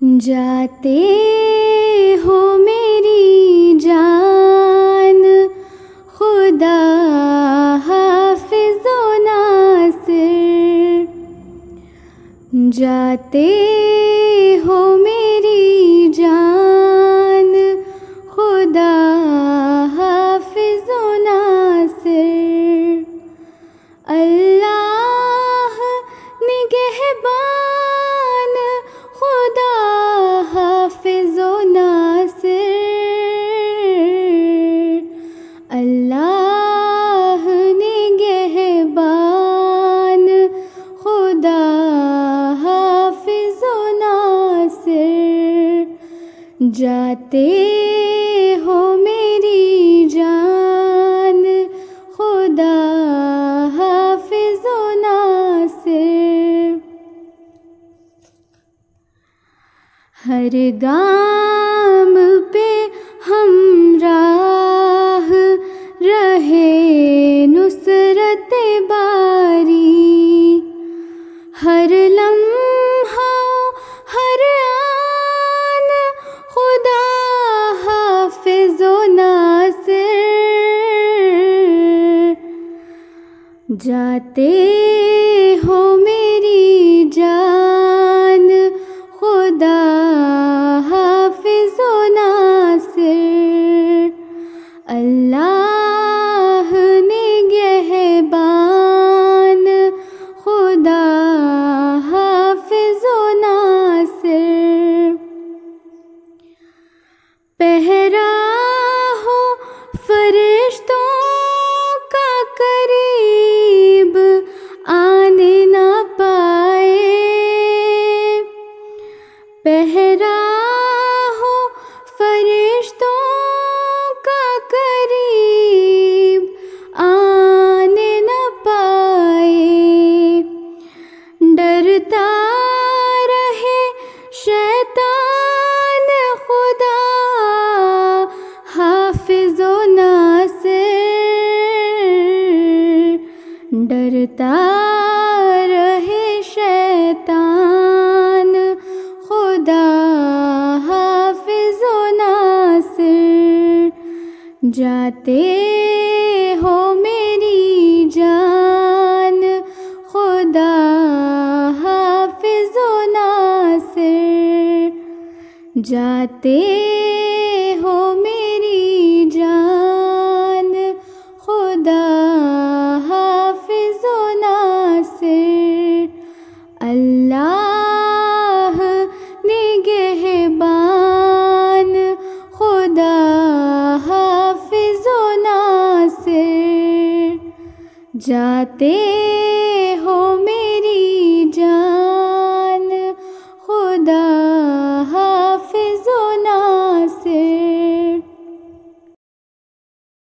جاتے ہو میری جان، خدا حافظ و ناصر۔ جاتے ہو میری جان، خدا حافظ و ناصر۔ اللہ نگہبان، خدا حافظ و ناصر۔ اللہ نگہبان، خدا حافظ و ناصر۔ جاتے ہو میری جان، خدا حافظ و ناصر۔ ہر گام پہ ہمراہ رہے نصرت باری، ہر لمحہ ہر آن خدا حافظ و ناصر۔ جاتے ہو میری جان، خدا حافظ و ناصر۔ اللہ نگہبان، خدا حافظ و ناصر۔ پہرا ہو فرشتوں کا قریب آنے نہ پائے، پہرا ہو فرشتوں کا قریب آنے نہ پائے۔ ڈرتا رہے شیطان، خدا حافظ و ناصر۔ ڈرتا رہے شیطان، خدا حافظ و ناصر۔ جاتے ہو میری جان، خدا حافظ و ناصر۔ جاتے ہو میری جان، خدا حافظ و ناصر۔ اللہ نگہبان، خدا حافظ و ناصر۔ جاتے